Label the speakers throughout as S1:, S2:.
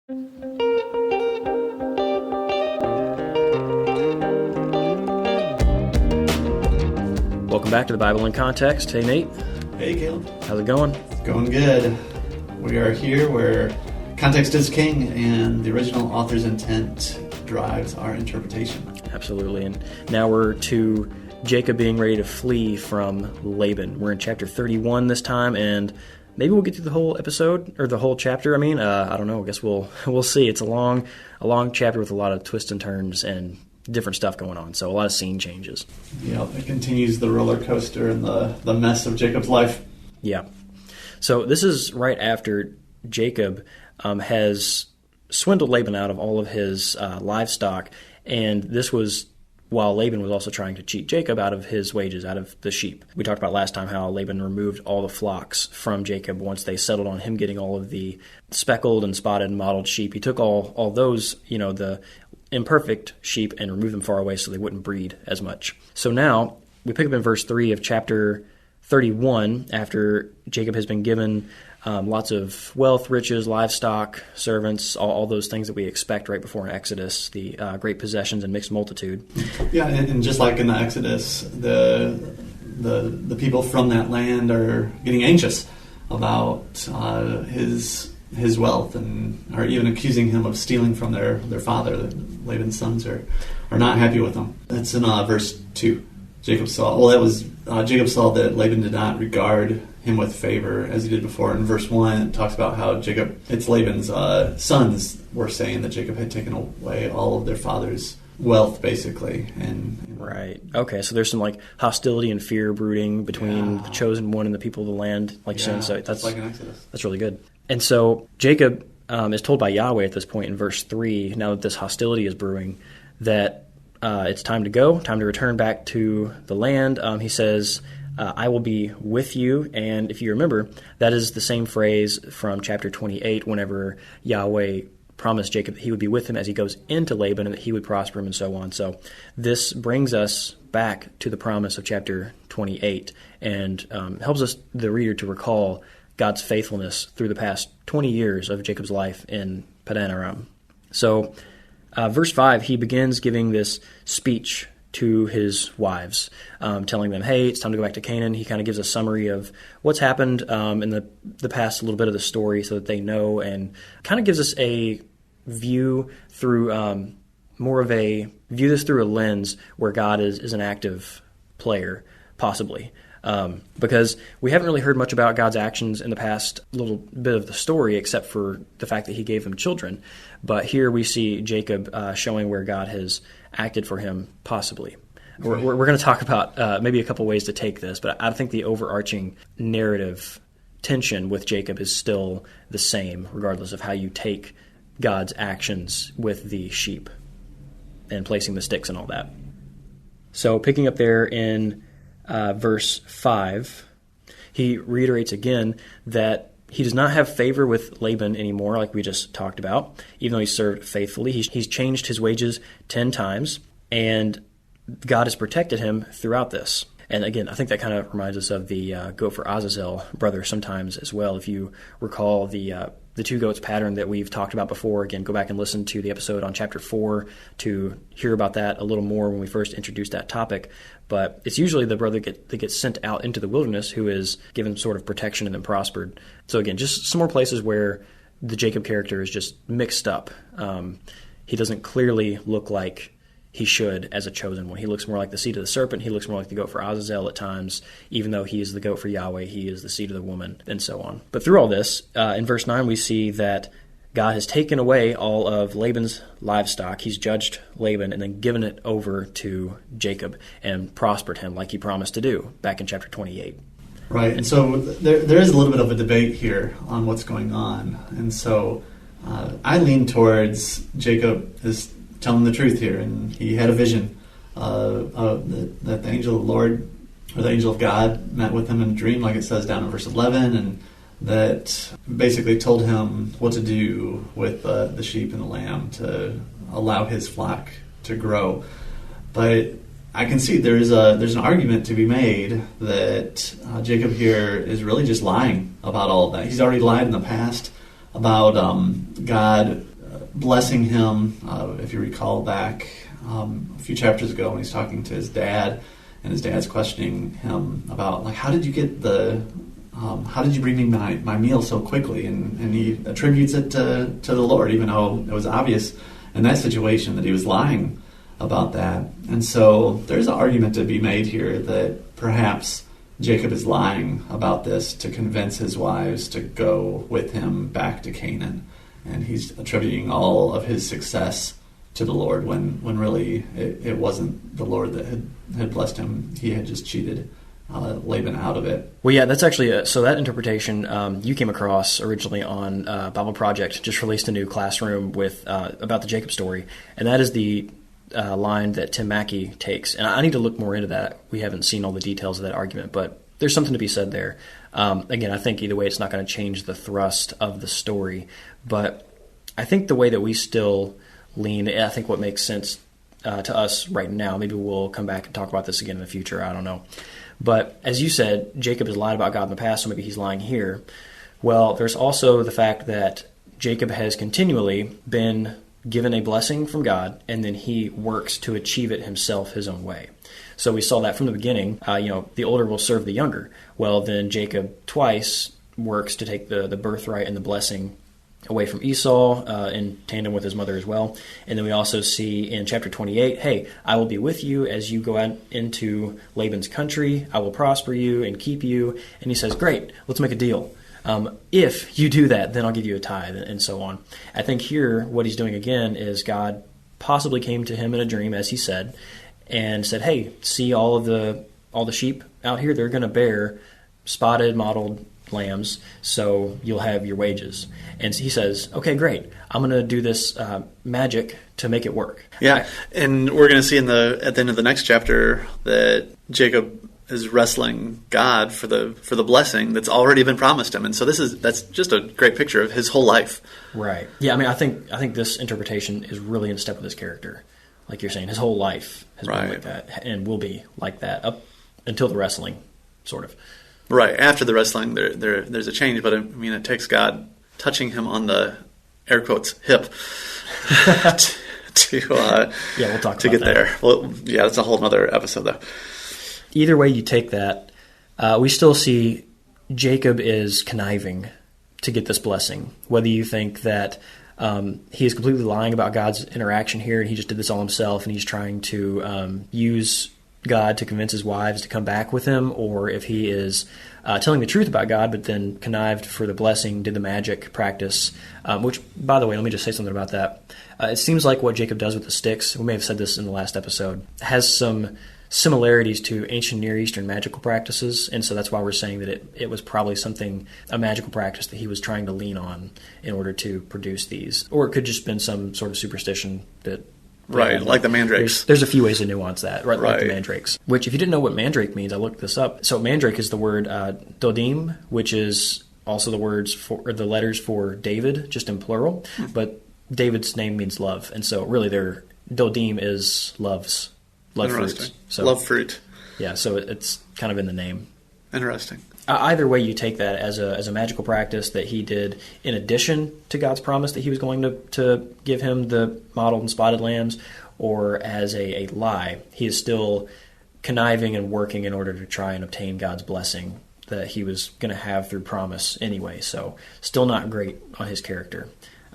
S1: Welcome back to the Bible in Context. Hey, Nate.
S2: Hey, Caleb.
S1: How's it going?
S2: It's going good. We are here where context is king and the original author's intent drives our interpretation.
S1: Absolutely. And now we're to Jacob being ready to flee from Laban. We're in chapter 31 this time, and maybe we'll get through the whole episode, or the whole chapter. I don't know. I guess we'll see. It's a long chapter with a lot of twists and turns and different stuff going on, so a lot of scene changes.
S2: Yeah, it continues the roller coaster and the mess of Jacob's life.
S1: Yeah. So this is right after Jacob has swindled Laban out of all of his livestock, and this was while Laban was also trying to cheat Jacob out of his wages, out of the sheep. We talked about last time how Laban removed all the flocks from Jacob once they settled on him getting all of the speckled and spotted and mottled sheep. He took all those, the imperfect sheep, and removed them far away so they wouldn't breed as much. So now we pick up in verse 3 of chapter 31 after Jacob has been given lots of wealth, riches, livestock, servants, all those things that we expect right before an Exodus, the great possessions and mixed multitude.
S2: Yeah, and just like in the Exodus, the people from that land are getting anxious about his wealth and are even accusing him of stealing from their father. Laban's sons are not happy with him. That's in verse 2. Jacob saw that Laban did not regard him with favor as he did before. In verse 1, it talks about how it's Laban's sons were saying that Jacob had taken away all of their father's wealth, basically.
S1: Right. Okay, so there's some hostility and fear brooding between the chosen one and the people of the land, soon. So that's
S2: like an Exodus.
S1: That's really good. And so Jacob is told by Yahweh at this point in verse 3, now that this hostility is brewing, that it's time to go, time to return back to the land. He says, I will be with you. And if you remember, that is the same phrase from chapter 28, whenever Yahweh promised Jacob that he would be with him as he goes into Laban and that he would prosper him and so on. So this brings us back to the promise of chapter 28 and helps us, the reader, to recall God's faithfulness through the past 20 years of Jacob's life in Padan Aram. So verse 5, he begins giving this speech to his wives, telling them, hey, it's time to go back to Canaan. He kind of gives a summary of what's happened in the past, a little bit of the story so that they know, and kind of gives us a view through view this through a lens where God is an active player, possibly. Because we haven't really heard much about God's actions in the past little bit of the story, except for the fact that he gave him children. But here we see Jacob showing where God has acted for him, possibly. We're going to talk about maybe a couple ways to take this, but I think the overarching narrative tension with Jacob is still the same, regardless of how you take God's actions with the sheep and placing the sticks and all that. So picking up there in verse 5, he reiterates again that he does not have favor with Laban anymore, like we just talked about, even though he served faithfully. He's changed his wages 10 times, and God has protected him throughout this. And again, I think that kind of reminds us of the goat for Azazel brother sometimes as well. If you recall the two goats pattern that we've talked about before, again, go back and listen to the episode on chapter 4 to hear about that a little more when we first introduced that topic. But it's usually the brother that gets sent out into the wilderness who is given sort of protection and then prospered. So again, just some more places where the Jacob character is just mixed up. He doesn't clearly look like he should as a chosen one. He looks more like the seed of the serpent. He looks more like the goat for Azazel at times. Even though he is the goat for Yahweh, he is the seed of the woman, and so on. But through all this, in verse 9, we see that God has taken away all of Laban's livestock. He's judged Laban and then given it over to Jacob and prospered him like he promised to do back in chapter 28.
S2: Right, and so there is a little bit of a debate here on what's going on. And so I lean towards Jacob is telling the truth here, and he had a vision that the angel of the Lord, or the angel of God, met with him in a dream, like it says down in verse 11, and that basically told him what to do with the sheep and the lamb to allow his flock to grow. But I can see there's an argument to be made that Jacob here is really just lying about all of that. He's already lied in the past about God blessing him. If you recall back a few chapters ago when he's talking to his dad, and his dad's questioning him about, like, how did you get how did you bring me my meal so quickly? And he attributes it to the Lord, even though it was obvious in that situation that he was lying about that. And so there's an argument to be made here that perhaps Jacob is lying about this to convince his wives to go with him back to Canaan. And he's attributing all of his success to the Lord when really it wasn't the Lord that had blessed him. He had just cheated Laban out of it.
S1: Well, yeah, that's actually so that interpretation you came across originally on Bible Project just released a new classroom with about the Jacob story, and that is the line that Tim Mackey takes. And I need to look more into that. We haven't seen all the details of that argument, but there's something to be said there. Again, I think either way it's not going to change the thrust of the story, but I think the way that we still lean, I think what makes sense to us right now, maybe we'll come back and talk about this again in the future, I don't know. But as you said, Jacob has lied about God in the past, so maybe he's lying here. Well, there's also the fact that Jacob has continually been given a blessing from God, and then he works to achieve it himself his own way. So we saw that from the beginning. The older will serve the younger. Well, then Jacob twice works to take the birthright and the blessing away from Esau in tandem with his mother as well. And then we also see in chapter 28, hey, I will be with you as you go out into Laban's country. I will prosper you and keep you. And he says, great, let's make a deal. If you do that, then I'll give you a tithe, and so on. I think here what he's doing again is God possibly came to him in a dream, as he said, and said, hey, see all the sheep out here? They're going to bear spotted, mottled lambs, so you'll have your wages. And he says, okay, great, I'm going to do this magic to make it work.
S3: Yeah, and we're going to see at the end of the next chapter that Jacob is wrestling God for the blessing that's already been promised him. And so that's just a great picture of his whole life.
S1: Right. Yeah, I mean, I think this interpretation is really in step with his character. Like you're saying, his whole life has been like that and will be like that up until the wrestling, sort of.
S3: Right. After the wrestling, there's a change, but I mean, it takes God touching him on the, air quotes, hip to
S1: we'll talk
S3: to
S1: about
S3: get
S1: that.
S3: there. Well, yeah, that's a whole other episode, though.
S1: Either way you take that, we still see Jacob is conniving to get this blessing. Whether you think that he is completely lying about God's interaction here and he just did this all himself and he's trying to use God to convince his wives to come back with him, or if he is telling the truth about God but then connived for the blessing, did the magic practice, which, by the way, let me just say something about that. It seems like what Jacob does with the sticks, we may have said this in the last episode, has some similarities to ancient Near Eastern magical practices, and so that's why we're saying that it was probably a magical practice that he was trying to lean on in order to produce these. Or it could just been some sort of superstition that...
S3: Right, like the mandrakes.
S1: There's a few ways to nuance that, right? Like the mandrakes. Which, if you didn't know what mandrake means, I looked this up. So mandrake is the word dodim, which is also the letters for David, just in plural. But David's name means love, and so really dodim is love fruit. So,
S3: love fruit.
S1: Yeah, so it's kind of in the name.
S3: Interesting.
S1: Either way you take that as a magical practice that he did in addition to God's promise that he was going to give him the mottled and spotted lambs, or as a lie, he is still conniving and working in order to try and obtain God's blessing that he was going to have through promise anyway. So still not great on his character.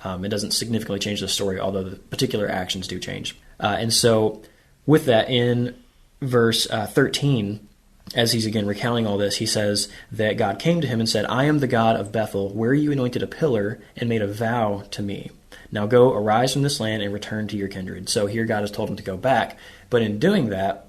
S1: It doesn't significantly change the story, although the particular actions do change. And so with that, in verse 13, as he's again recounting all this, he says that God came to him and said, I am the God of Bethel, where you anointed a pillar and made a vow to me. Now go, arise from this land and return to your kindred. So here God has told him to go back. But in doing that,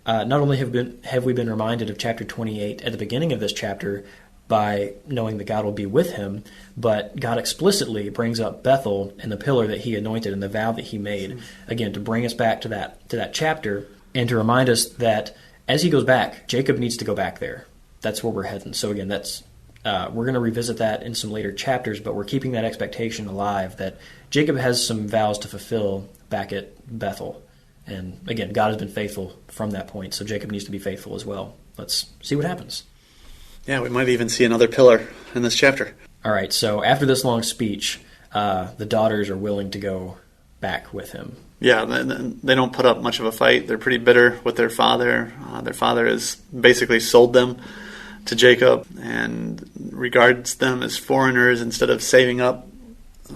S1: not only have we been reminded of chapter 28 at the beginning of this chapter by knowing that God will be with him, but God explicitly brings up Bethel and the pillar that he anointed and the vow that he made, again, to bring us back to that chapter and to remind us that as he goes back, Jacob needs to go back there. That's where we're heading. So again, we're going to revisit that in some later chapters, but we're keeping that expectation alive that Jacob has some vows to fulfill back at Bethel. And again, God has been faithful from that point, so Jacob needs to be faithful as well. Let's see what happens.
S3: Yeah, we might even see another pillar in this chapter.
S1: All right, so after this long speech, the daughters are willing to go back with him.
S3: Yeah, they don't put up much of a fight. They're pretty bitter with their father. Their father has basically sold them to Jacob and regards them as foreigners instead of saving up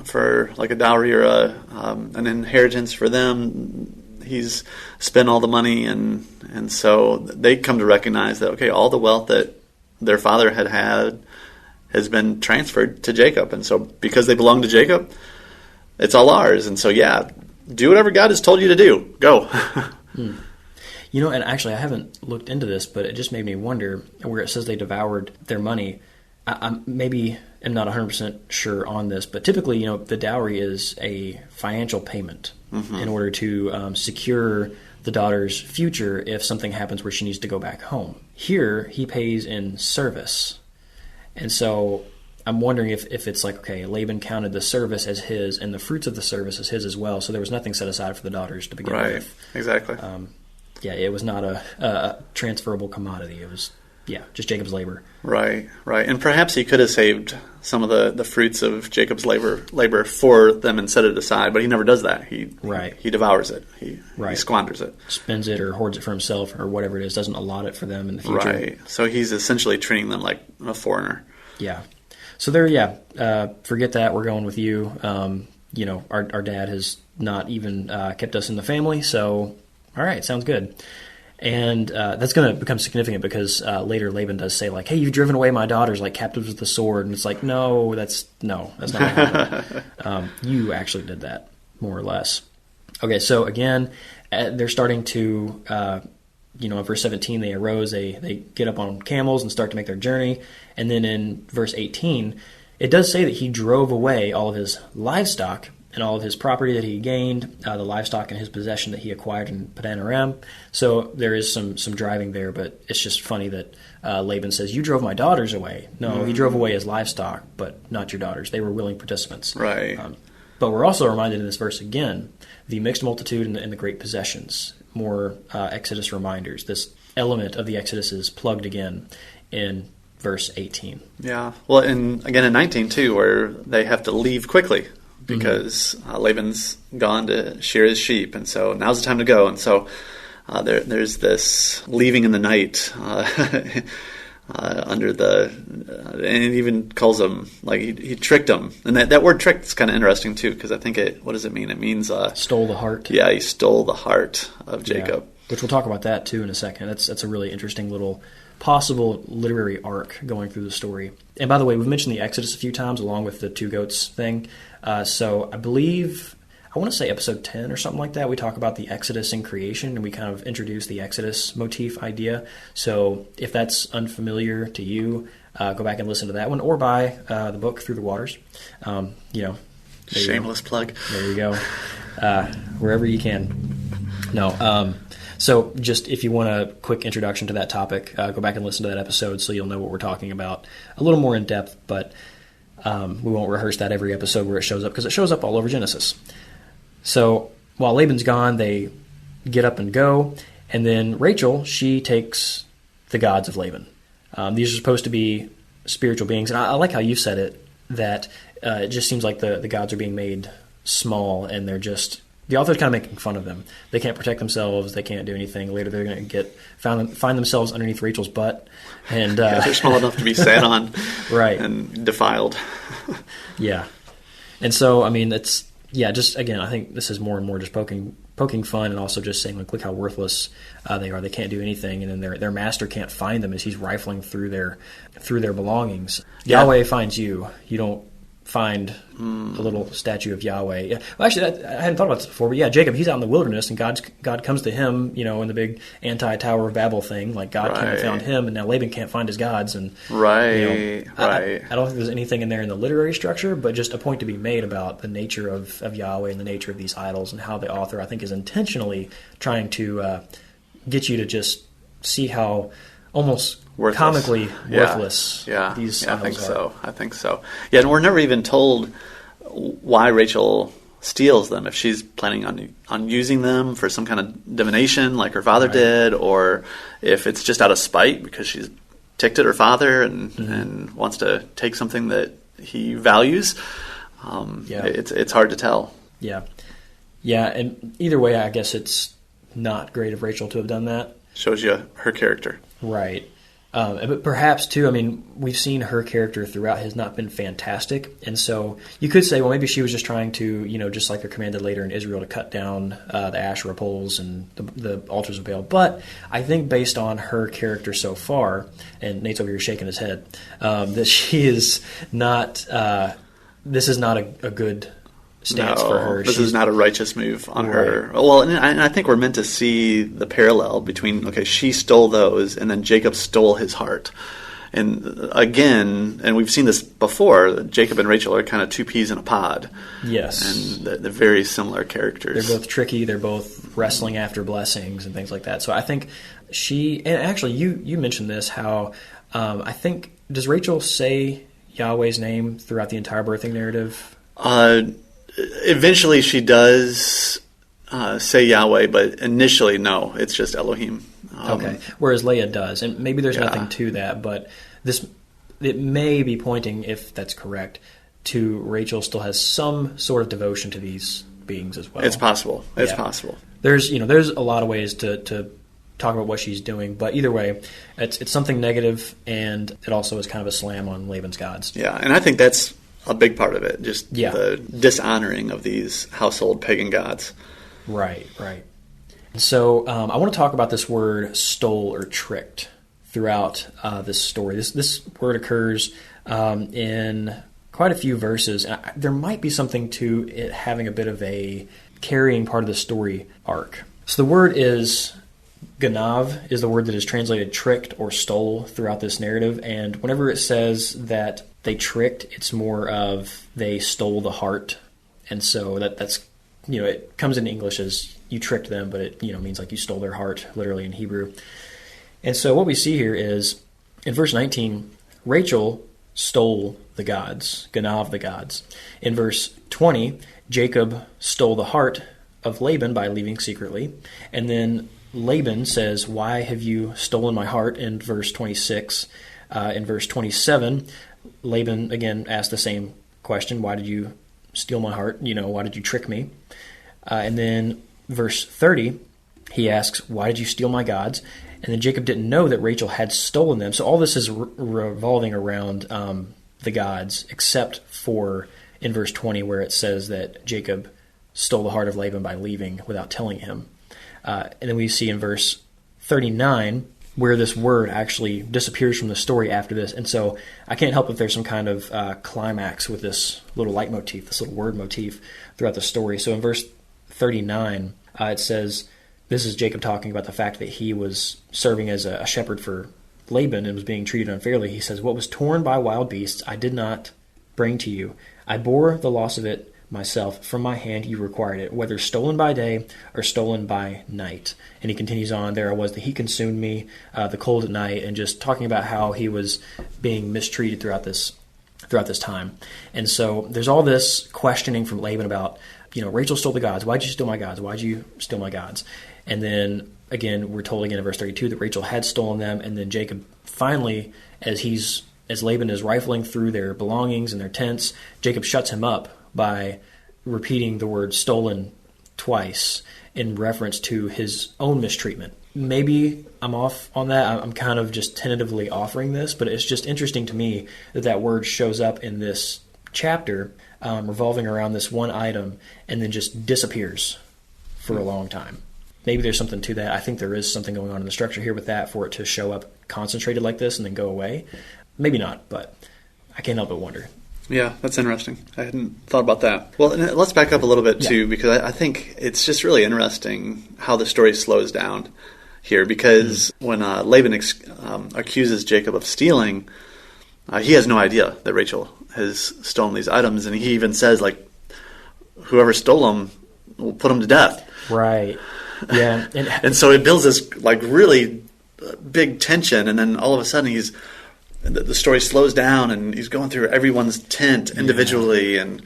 S3: for like a dowry or an inheritance for them. He's spent all the money, and so they come to recognize that, okay, all the wealth that their father had has been transferred to Jacob. And so because they belong to Jacob, it's all ours. And so, yeah, do whatever God has told you to do. Go.
S1: You know, and actually I haven't looked into this, but it just made me wonder, where it says they devoured their money. I maybe am not 100% sure on this, but typically, you know, the dowry is a financial payment in order to secure the daughter's future if something happens where she needs to go back home. Here, he pays in service. And so I'm wondering if it's like, okay, Laban counted the service as his and the fruits of the service as his as well, so there was nothing set aside for the daughters to begin with.
S3: Right, exactly.
S1: Yeah, it was not a transferable commodity. It was, just Jacob's labor.
S3: Right. And perhaps he could have saved some of the fruits of Jacob's labor for them and set it aside, but he never does that. He devours it. He squanders it.
S1: Spends it or hoards it for himself or whatever it is, doesn't allot it for them in the future.
S3: Right. So he's essentially treating them like a foreigner.
S1: Yeah. So there, forget that. We're going with you. You know, our dad has not even kept us in the family, so all right, sounds good. And that's going to become significant because later Laban does say, like, hey, you've driven away my daughters like captives with the sword. And it's like, no, that's not what happened. You actually did that, more or less. Okay, so again, they're starting to, in verse 17, they arose, they get up on camels and start to make their journey. And then in verse 18, it does say that he drove away all of his livestock and all of his property that he gained, the livestock in his possession that he acquired in Padan Aram. So there is some driving there, but it's just funny that Laban says, you drove my daughters away. No, he drove away his livestock, but not your daughters. They were willing participants.
S3: Right.
S1: But we're also reminded in this verse again, the mixed multitude and the great possessions, more Exodus reminders. This element of the Exodus is plugged again in verse 18.
S3: Yeah. Well, and again in 19 too, where they have to leave quickly because Laban's gone to shear his sheep, and so now's the time to go. And so there's this leaving in the night under and it even calls them, like he tricked them. And that word tricked is kind of interesting too, because I think what does it mean? It means
S1: stole the heart.
S3: Yeah, he stole the heart of Jacob.
S1: Yeah. Which we'll talk about that too in a second. That's a really interesting little possible literary arc going through the story. And by the way, we've mentioned the Exodus a few times along with the two goats thing. So I believe, I want to say episode 10 or something like that, we talk about the Exodus in creation, and we kind of introduce the Exodus motif idea. So if that's unfamiliar to you, go back and listen to that one, or buy the book Through the Waters.
S3: Shameless plug.
S1: There you go. Wherever you can. No. So just if you want a quick introduction to that topic, go back and listen to that episode so you'll know what we're talking about a little more in depth, but we won't rehearse that every episode where it shows up, because it shows up all over Genesis. So while Laban's gone, they get up and go, and then Rachel, she takes the gods of Laban. These are supposed to be spiritual beings, and I like how you said it, that it just seems like the gods are being made small, and they're just, the author's kind of making fun of them. They can't protect themselves, they can't do anything. Later they're going to find themselves underneath Rachel's butt, and
S3: they're small enough to be sat on,
S1: right,
S3: and defiled.
S1: Yeah, and so I mean, it's just again, I think this is more and more just poking fun, and also just saying, like, look how worthless they are. They can't do anything, and then their master can't find them as he's rifling through their belongings. Yeah. Yahweh finds you. You don't find a little statue of Yahweh. Yeah. Well, actually, I hadn't thought about this before, but yeah, Jacob, he's out in the wilderness, and God comes to him, in the big anti-Tower of Babel thing. Like, God came and found him, and now Laban can't find his gods. And
S3: right.
S1: I don't think there's anything in there in the literary structure, but just a point to be made about the nature of Yahweh and the nature of these idols, and how the author, I think, is intentionally trying to get you to just see how almost worthless. Comically worthless these idols are.
S3: I think so. Yeah, and we're never even told why Rachel steals them, if she's planning on using them for some kind of divination like her father did, or if it's just out of spite because she's ticked at her father and wants to take something that he values. It's hard to tell.
S1: Yeah. Yeah, and either way, I guess it's not great of Rachel to have done that.
S3: Shows you her character.
S1: Right. But perhaps, too, I mean, we've seen her character throughout has not been fantastic. And so you could say, well, maybe she was just trying to, just like they're commanded later in Israel, to cut down the Asherah poles and the altars of Baal. But I think based on her character so far, and Nate's over here shaking his head, that she is not, this is not a good stance for her.
S3: This is not a righteous move on her. Well, and I think we're meant to see the parallel between, she stole those, and then Jacob stole his heart. And again, and we've seen this before, Jacob and Rachel are kind of two peas in a pod.
S1: Yes.
S3: And they're very similar characters.
S1: They're both tricky. They're both wrestling after blessings and things like that. So I think and actually you mentioned this, how I think, does Rachel say Yahweh's name throughout the entire birthing narrative?
S3: Eventually she does say Yahweh, but initially, no, it's just Elohim.
S1: Okay, whereas Leah does. And maybe there's nothing to that, but it may be pointing, if that's correct, to Rachel still has some sort of devotion to these beings as well.
S3: It's possible. It's possible.
S1: There's a lot of ways to talk about what she's doing, but either way, it's something negative, and it also is kind of a slam on Laban's gods.
S3: Yeah, and I think that's a big part of it, just the dishonoring of these household pagan gods.
S1: Right. So I want to talk about this word stole or tricked throughout this story. This word occurs in quite a few verses. There might be something to it having a bit of a carrying part of the story arc. So the word is ganav, is the word that is translated tricked or stole throughout this narrative. And whenever it says that they tricked, it's more of they stole the heart. And so that's it comes in English as you tricked them, but it means like you stole their heart, literally in Hebrew. And so what we see here is in verse 19, Rachel stole the gods, ganav the gods. In verse 20, Jacob stole the heart of Laban by leaving secretly. And then Laban says, "Why have you stolen my heart?" in verse 26. In verse 27, Laban again asked the same question, "Why did you steal my heart? Why did you trick me?" And then verse 30, he asks, "Why did you steal my gods?" And then Jacob didn't know that Rachel had stolen them. So all this is revolving around the gods, except for in verse 20 where it says that Jacob stole the heart of Laban by leaving without telling him. And then we see in verse 39 where this word actually disappears from the story after this. And so I can't help if there's some kind of climax with this little leitmotif, this little word motif throughout the story. So in verse 39, it says, this is Jacob talking about the fact that he was serving as a shepherd for Laban and was being treated unfairly. He says, "What was torn by wild beasts I did not bring to you. I bore the loss of it myself. From my hand you required it, whether stolen by day or stolen by night." And he continues on, "There I was, the heat consumed me, the cold at night," and just talking about how he was being mistreated throughout this time. And so there's all this questioning from Laban about, Rachel stole the gods. Why'd you steal my gods? Why'd you steal my gods? And then again, we're told again in verse 32 that Rachel had stolen them. And then Jacob finally, as Laban is rifling through their belongings and their tents, Jacob shuts him up by repeating the word stolen twice in reference to his own mistreatment. Maybe I'm off on that. I'm kind of just tentatively offering this, but it's just interesting to me that word shows up in this chapter, revolving around this one item, and then just disappears for a long time. Maybe there's something to that. I think there is something going on in the structure here with that for it to show up concentrated like this and then go away. Maybe not, but I can't help but wonder.
S3: Yeah, that's interesting. I hadn't thought about that. Well, and let's back up a little bit, too, because I think it's just really interesting how the story slows down here, because when Laban accuses Jacob of stealing, he has no idea that Rachel has stolen these items, and he even says, whoever stole them, we'll put them to death.
S1: Right. Yeah.
S3: And so it builds this, really big tension, and then all of a sudden the story slows down, and he's going through everyone's tent individually, and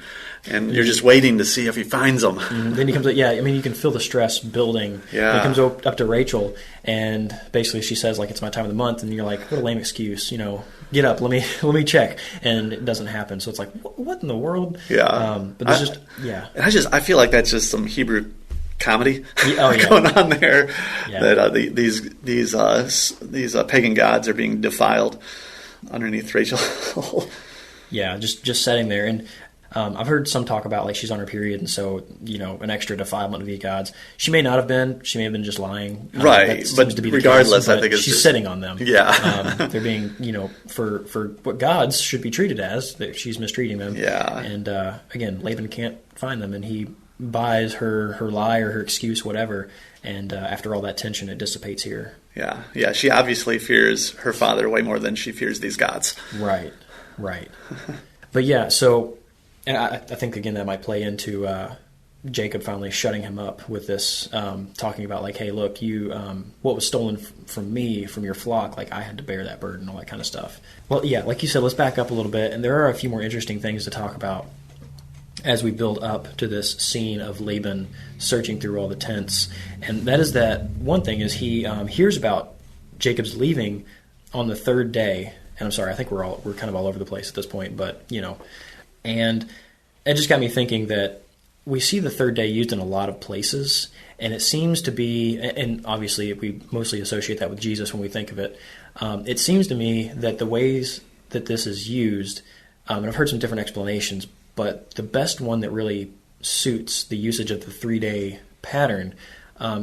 S3: you're just waiting to see if he finds them.
S1: Then he comes up, you can feel the stress building.
S3: Yeah.
S1: He comes up to Rachel, and basically she says, it's my time of the month, and you're like, what a lame excuse, get up, let me check, and it doesn't happen. So it's like, what in the world?
S3: Yeah.
S1: But there's
S3: I feel like that's just some Hebrew comedy
S1: yeah.
S3: going on there.
S1: Yeah.
S3: That these pagan gods are being defiled underneath Rachel.
S1: Yeah, just sitting there. And I've heard some talk about like she's on her period, and so an extra defilement of the gods. She may not have been. She may have been just lying.
S3: Right, but regardless, I think
S1: she's just sitting on them.
S3: Yeah,
S1: they're being for what gods should be treated as. That she's mistreating them.
S3: Yeah,
S1: and again, Laban can't find them, and he buys her lie or her excuse, whatever. And after all that tension, it dissipates here.
S3: Yeah. She obviously fears her father way more than she fears these gods.
S1: Right. But yeah, so. And I think, again, that might play into Jacob finally shutting him up with this, talking about, like, hey, look, you, what was stolen from me, from your flock, like, I had to bear that burden, all that kind of stuff. Well, yeah, like you said, let's back up a little bit, and there are a few more interesting things to talk about as we build up to this scene of Laban searching through all the tents. And that is that one thing is he hears about Jacob's leaving on the third day. And I'm sorry, I think we're kind of all over the place at this point, but, and it just got me thinking that we see the third day used in a lot of places, and it seems to be, and obviously we mostly associate that with Jesus when we think of it, it seems to me that the ways that this is used, and I've heard some different explanations, but the best one that really suits the usage of the 3-day pattern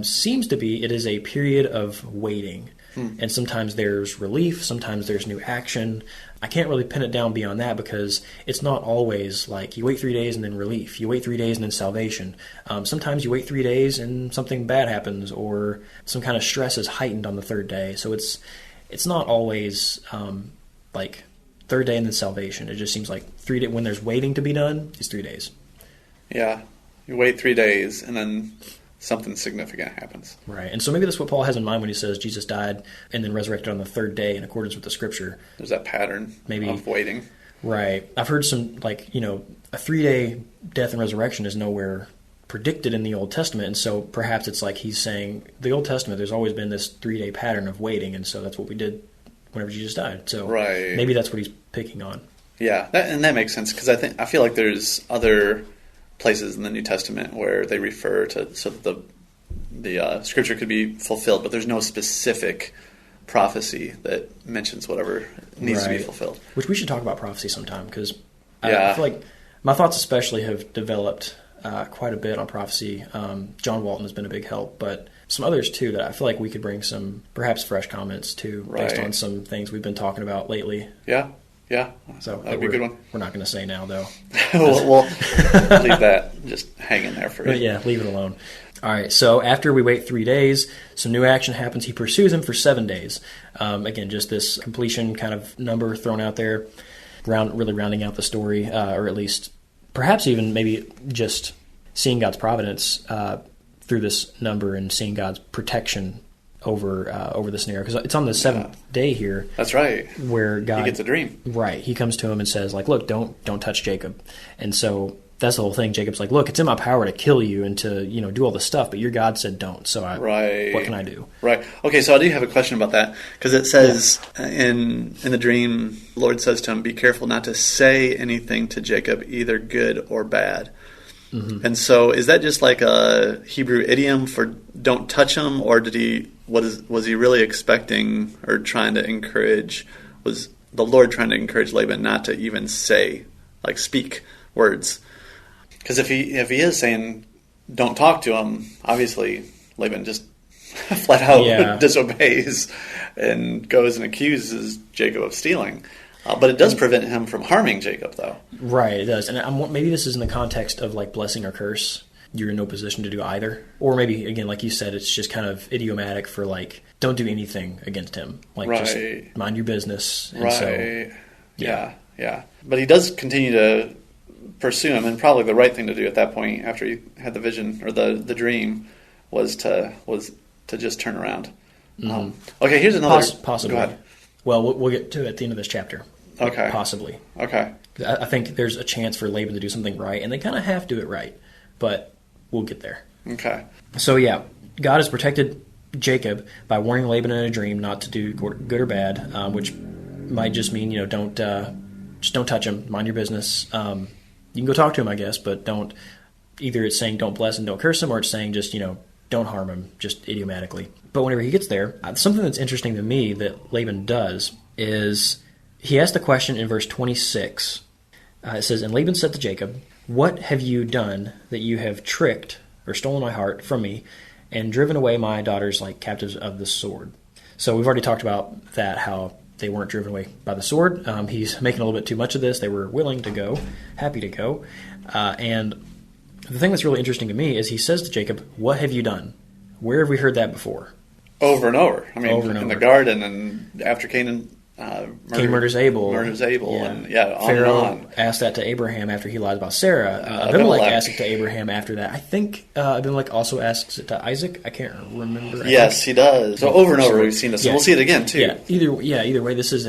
S1: seems to be it is a period of waiting. And sometimes there's relief, sometimes there's new action. I can't really pin it down beyond that because it's not always like you wait 3 days and then relief. You wait 3 days and then salvation. Sometimes you wait 3 days and something bad happens or some kind of stress is heightened on the third day. So it's not always like third day and then salvation. It just seems like 3 days when there's waiting to be done, it's 3 days.
S3: Yeah, you wait 3 days and then something significant happens.
S1: Right. And so maybe that's what Paul has in mind when he says Jesus died and then resurrected on the third day in accordance with the Scripture.
S3: There's that pattern of waiting.
S1: Right. I've heard some, a 3-day death and resurrection is nowhere predicted in the Old Testament, and so perhaps it's like he's saying, the Old Testament, there's always been this 3-day pattern of waiting, and so that's what we did whenever Jesus died. So maybe that's what he's picking on. Yeah,
S3: that makes sense, because I feel like there's other places in the New Testament where they refer to so that the Scripture could be fulfilled, but there's no specific prophecy that mentions whatever needs to be fulfilled.
S1: Which we should talk about prophecy sometime, because I feel like my thoughts especially have developed quite a bit on prophecy. John Walton has been a big help, but some others too that I feel like we could bring some perhaps fresh comments to based on some things we've been talking about lately.
S3: Yeah,
S1: so
S3: that'd be a good one.
S1: We're not going to say now, though.
S3: We'll leave that just hanging there for you.
S1: Yeah, leave it alone. All right, so after we wait 3 days, some new action happens. He pursues him for 7 days. Again, just this completion kind of number thrown out there, really rounding out the story, or at least perhaps even maybe just seeing God's providence through this number and seeing God's protection over the scenario, because it's on the seventh day here.
S3: That's right.
S1: Where God
S3: he gets a dream.
S1: Right. He comes to him and says, like, look, don't touch Jacob. And so that's the whole thing. Jacob's like, look, it's in my power to kill you and to do all this stuff, but your God said don't. So what can I do?
S3: Right. Okay. So I do have a question about that, because it says in the dream, the Lord says to him, "Be careful not to say anything to Jacob, either good or bad." Mm-hmm. And so, is that just like a Hebrew idiom for "don't touch him," or was he really expecting or trying to encourage? Was the Lord trying to encourage Laban not to even speak words? Because if he is saying "don't talk to him," obviously Laban just flat out disobeys and goes and accuses Jacob of stealing. But it does prevent him from harming Jacob, though.
S1: Right, it does. And maybe this is in the context of like blessing or curse. You're in no position to do either. Or maybe, again, like you said, it's just kind of idiomatic for like, don't do anything against him. Like, just mind your business. And
S3: so, yeah. But he does continue to pursue him, and probably the right thing to do at that point, after he had the vision or the dream, was to just turn around. Mm-hmm. Okay, here's another.
S1: Possibly.
S3: Go ahead.
S1: Well, we'll get to it at the end of this chapter.
S3: Okay.
S1: Possibly.
S3: Okay.
S1: I think there's a chance for Laban to do something right, and they kind of have to do it right, but we'll get there.
S3: Okay.
S1: So, God has protected Jacob by warning Laban in a dream not to do good or bad, which might just mean, don't touch him, mind your business. You can go talk to him, I guess, but don't. Either it's saying don't bless and don't curse him, or it's saying just don't harm him, just idiomatically. But whenever he gets there, something that's interesting to me that Laban does is he asks the question in verse 26. It says, "And Laban said to Jacob, 'What have you done that you have tricked or stolen my heart from me and driven away my daughters like captives of the sword?'" So we've already talked about that, how they weren't driven away by the sword. He's making a little bit too much of this. They were willing to go, happy to go. And the thing that's really interesting to me is he says to Jacob, "What have you done?" Where have we heard that before?
S3: Over and over. I mean,
S1: over and
S3: in
S1: over.
S3: the garden, and after Cain
S1: murders Abel.
S3: And
S1: Pharaoh
S3: on and on.
S1: asked that to Abraham after he lied about Sarah. Abimelech asked it to Abraham after that. I think Abimelech also asks it to Isaac. I can't remember.
S3: Yes, he does. So over and over we've seen this. And we'll see it again, too.
S1: Either way, this is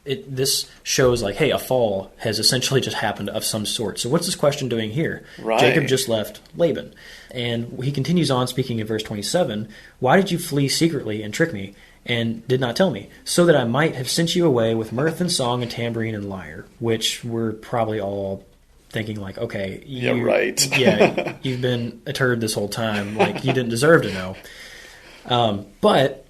S1: this shows like, hey, a fall has essentially just happened of some sort. So what's this question doing here?
S3: Right.
S1: Jacob just left Laban. And he continues on speaking in verse 27, "Why did you flee secretly and trick me, and did not tell me, so that I might have sent you away with mirth and song and tambourine and lyre?" Which we're probably all thinking like, okay, you've been a turd this whole time. Like, you didn't deserve to know. But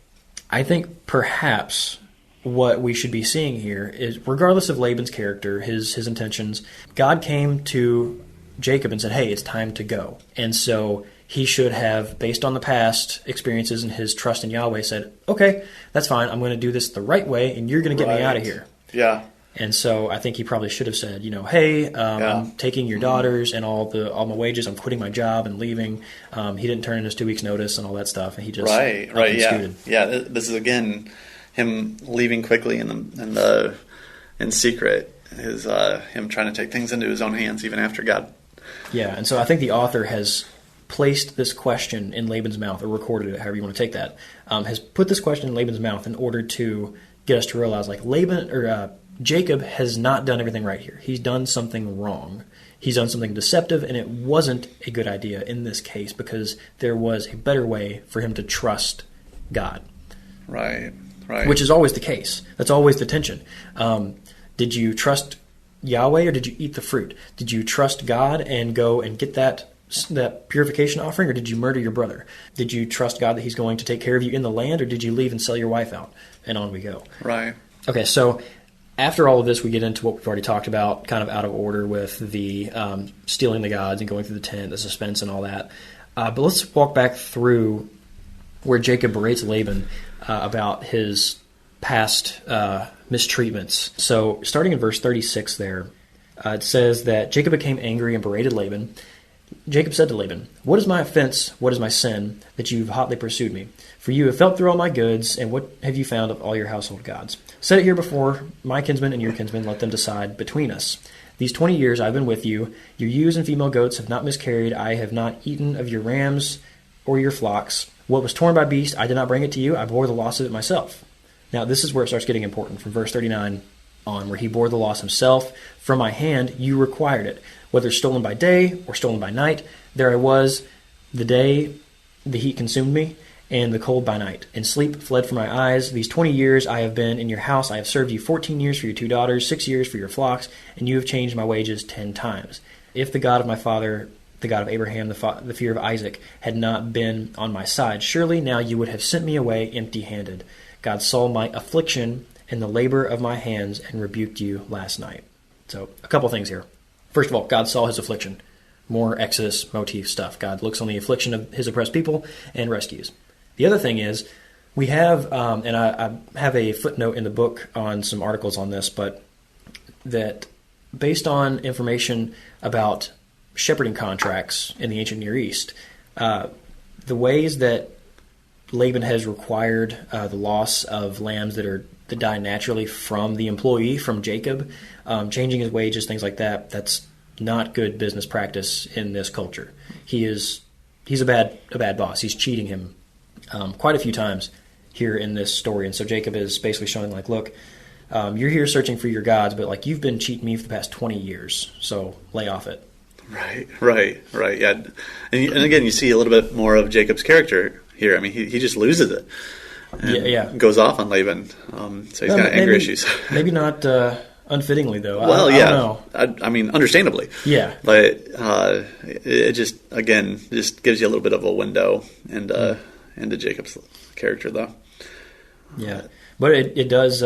S1: I think perhaps what we should be seeing here is, regardless of Laban's character, his intentions, God came to Jacob and said, "Hey, it's time to go." And so he should have, based on the past experiences and his trust in Yahweh, said, "Okay, that's fine. I'm going to do this the right way, and you're going to get me out of here."
S3: Yeah.
S1: And so I think he probably should have said, "Hey, I'm taking your daughters and all my wages. I'm quitting my job and leaving." He didn't turn in his 2 weeks' notice and all that stuff, and he just
S3: yeah. This is again him leaving quickly in secret. Is him trying to take things into his own hands even after God.
S1: Yeah, and so I think the author has placed this question in Laban's mouth, or recorded it, however you want to take that, has put this question in Laban's mouth in order to get us to realize, like, Jacob has not done everything right here. He's done something wrong. He's done something deceptive, and it wasn't a good idea in this case because there was a better way for him to trust God.
S3: Right.
S1: Which is always the case. That's always the tension. Did you trust Yahweh or did you eat the fruit? Did you trust God and go and get that purification offering, or did you murder your brother? Did you trust God that he's going to take care of you in the land, or did you leave and sell your wife out? And on we go.
S3: Right.
S1: Okay, so after all of this, we get into what we've already talked about, kind of out of order with the stealing the gods and going through the tent, the suspense and all that. But let's walk back through where Jacob berates Laban about his past mistreatments. So starting in verse 36 there, it says that Jacob became angry and berated Laban. Jacob said to Laban, "What is my offense? What is my sin that you've hotly pursued me? For you have felt through all my goods, and what have you found of all your household gods? Set it here before my kinsmen and your kinsmen, let them decide between us. These 20 years I have been with you. Your ewes and female goats have not miscarried. I have not eaten of your rams or your flocks. What was torn by beast, I did not bring it to you. I bore the loss of it myself." Now, this is where it starts getting important, from verse 39 on, where he bore the loss himself. "From my hand you required it, whether stolen by day or stolen by night. There I was, the day the heat consumed me, and the cold by night. And sleep fled from my eyes. These 20 years I have been in your house. I have served you 14 years for your 2 daughters, 6 years for your flocks, and you have changed my wages 10 times. If the God of my father, the God of Abraham, the fear of Isaac, had not been on my side, surely now you would have sent me away empty-handed. God saw my affliction and the labor of my hands and rebuked you last night." So a couple things here. First of all, God saw his affliction. More Exodus motif stuff. God looks on the affliction of his oppressed people and rescues. The other thing is, we have, and I have a footnote in the book on some articles on this, but that based on information about shepherding contracts in the ancient Near East, the ways that Laban has required the loss of lambs that die naturally from the employee, from Jacob, changing his wages, things like that, that's not good business practice in this culture. He's a bad boss. He's cheating him quite a few times here in this story. And so Jacob is basically showing, like, look, you're here searching for your gods, but like, you've been cheating me for the past 20 years, so lay off it.
S3: Right. Yeah, and again, you see a little bit more of Jacob's character here. I mean, he just loses it. and goes off on Laban. So he's got anger issues.
S1: Maybe not unfittingly, though.
S3: Well,
S1: I don't know.
S3: I mean, understandably.
S1: Yeah.
S3: But it just, again, just gives you a little bit of a window into Jacob's character, though.
S1: Yeah. But it does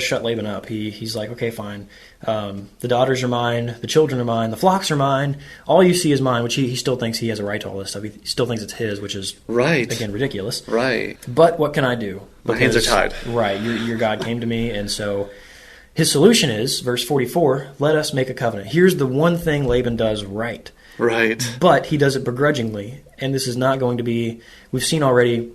S1: shut Laban up. He's like, okay, fine. The daughters are mine. The children are mine. The flocks are mine. All you see is mine, which he still thinks he has a right to all this stuff. He still thinks it's his, which is, again, ridiculous.
S3: Right.
S1: But what can I do?
S3: My hands are tied.
S1: Right. Your God came to me, and so his solution is, verse 44, let us make a covenant. Here's the one thing Laban does right.
S3: Right.
S1: But he does it begrudgingly, and this is not going to be, we've seen already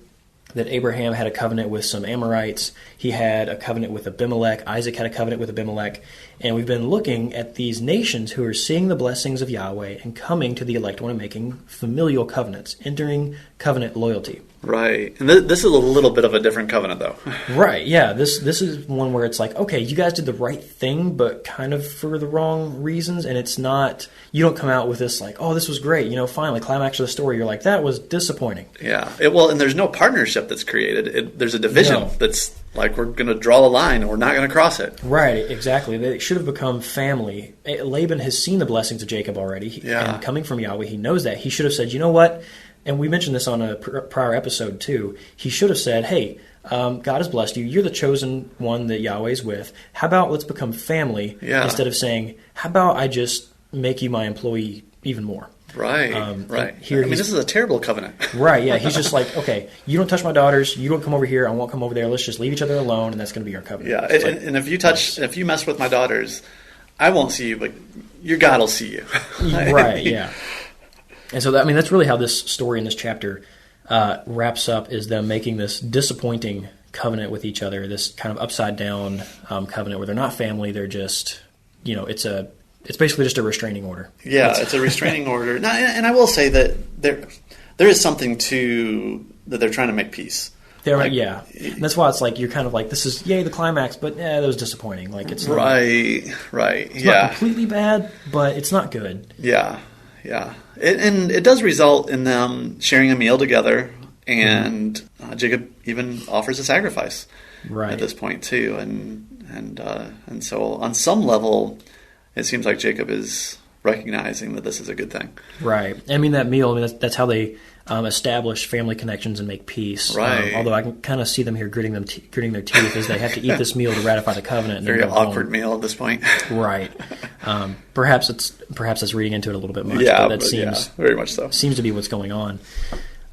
S1: that Abraham had a covenant with some Amorites. He had a covenant with Abimelech. Isaac had a covenant with Abimelech. And we've been looking at these nations who are seeing the blessings of Yahweh and coming to the elect one and making familial covenants, entering covenant loyalty.
S3: Right. And this is a little bit of a different covenant, though.
S1: Right, yeah. This is one where it's like, okay, you guys did the right thing, but kind of for the wrong reasons. And it's not, you don't come out with this like, oh, this was great. Finally, climax of the story. You're like, that was disappointing.
S3: Yeah. And there's no partnership that's created. There's a division that's like, we're going to draw a line and we're not going to cross it.
S1: Right, exactly. They should have become family. Laban has seen the blessings of Jacob already. And coming from Yahweh, he knows that. He should have said, you know what? And we mentioned this on a prior episode too. He should have said, hey, God has blessed you. You're the chosen one that Yahweh's with. How about let's become family instead of saying, how about I just make you my employee even more?
S3: Right, right. This is a terrible covenant.
S1: Right, yeah. He's just like, okay, you don't touch my daughters. You don't come over here. I won't come over there. Let's just leave each other alone, and that's going to be our covenant.
S3: Yeah, and if you mess with my daughters, I won't see you, but your God will see you.
S1: Right, yeah. And so, that's really how this story in this chapter wraps up, is them making this disappointing covenant with each other, this kind of upside-down covenant where they're not family, they're just, it's basically just a restraining order.
S3: Yeah, it's a restraining order. Now, and I will say that there is something to that they're trying to make peace.
S1: Yeah. And that's why it's like, you're kind of like, this is, yay, the climax, but that was disappointing. Like, it's not,
S3: right.
S1: It's not completely bad, but it's not good.
S3: Yeah. And it does result in them sharing a meal together, and Jacob even offers a sacrifice at this point too, and so on some level, it seems like Jacob is recognizing that this is a good thing.
S1: Right. That meal, that's how they establish family connections and make peace.
S3: Right.
S1: Although I can kind of see them here gritting their teeth as they have to eat this meal to ratify the covenant. And
S3: very awkward meal at this point.
S1: Right. Perhaps that's reading into it a little bit much.
S3: Yeah,
S1: but that seems
S3: very much so.
S1: Seems to be what's going on.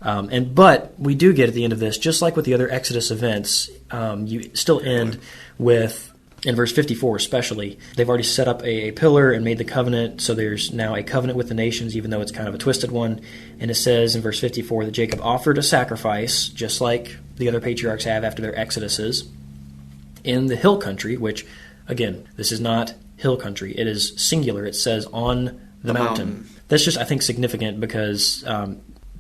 S1: But we do get at the end of this, just like with the other Exodus events, you still end with, in verse 54 especially, they've already set up a pillar and made the covenant, so there's now a covenant with the nations, even though it's kind of a twisted one. And it says in verse 54 that Jacob offered a sacrifice, just like the other patriarchs have after their exoduses, in the hill country, which, again, this is not hill country. It is singular. It says on the mountain. That's just, I think, significant because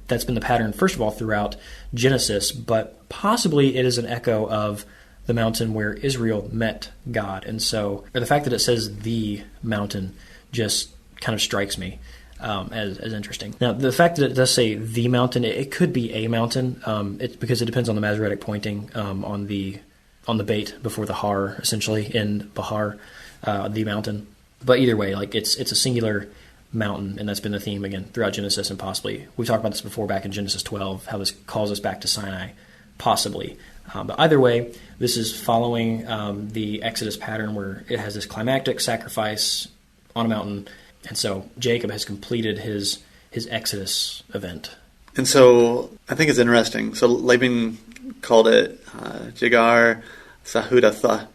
S1: that's been the pattern, first of all, throughout Genesis, but possibly it is an echo of the mountain where Israel met God. And so, or the fact that it says the mountain just kind of strikes me as interesting. Now, the fact that it does say the mountain, it could be a mountain, it's because it depends on the Masoretic pointing on the bait before the har, essentially, in Bahar, the mountain. But either way, like it's a singular mountain, and that's been the theme, again, throughout Genesis, and possibly, we talked about this before back in Genesis 12, how this calls us back to Sinai, possibly. But either way, this is following the Exodus pattern where it has this climactic sacrifice on a mountain, and so Jacob has completed his Exodus event.
S3: And so I think it's interesting. So Laban called it Jagar Sahudatha,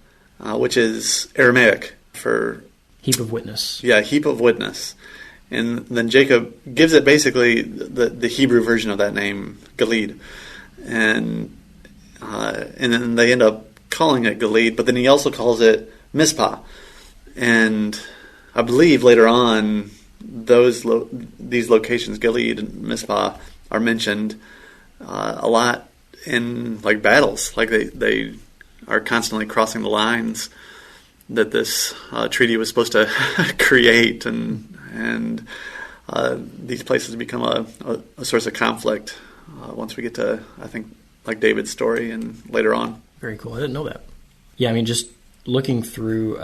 S3: which is Aramaic for
S1: heap of witness.
S3: Yeah, heap of witness. And then Jacob gives it basically the Hebrew version of that name, Gilead. And then they end up calling it Gilead, but then he also calls it Mizpah. And I believe later on, these locations, Gilead and Mizpah, are mentioned a lot in like battles. Like they are constantly crossing the lines that this treaty was supposed to create, and these places become a source of conflict once we get to, I think, like David's story and later on.
S1: Very cool. I didn't know that. Yeah, I mean, just looking through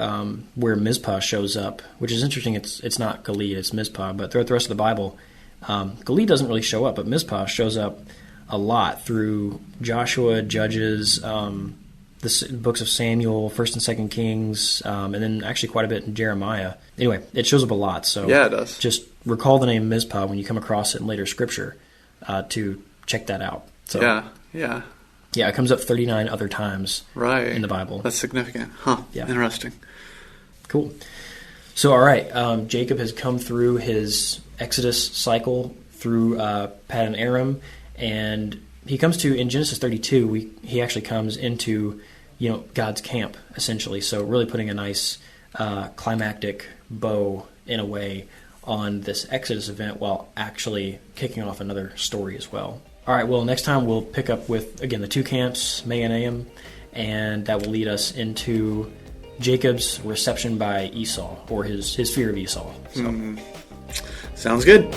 S1: where Mizpah shows up, which is interesting. It's not Gilead, it's Mizpah. But throughout the rest of the Bible, Gilead doesn't really show up, but Mizpah shows up a lot through Joshua, Judges, the books of Samuel, 1st and 2nd Kings, and then actually quite a bit in Jeremiah. Anyway, it shows up a lot. So
S3: yeah, it does.
S1: Just recall the name Mizpah when you come across it in later Scripture to check that out. So,
S3: yeah.
S1: Yeah, it comes up 39 other times in the Bible.
S3: That's significant. Huh. Yeah. Interesting.
S1: Cool. So, all right, Jacob has come through his Exodus cycle through Paddan Aram, and he comes to, in Genesis 32, he actually comes into, God's camp, essentially. So really putting a nice climactic bow, in a way, on this Exodus event while actually kicking off another story as well. All right, well, next time we'll pick up with, again, the two camps, Mahanaim, and that will lead us into Jacob's reception by Esau, or his fear of Esau. So.
S3: Sounds good.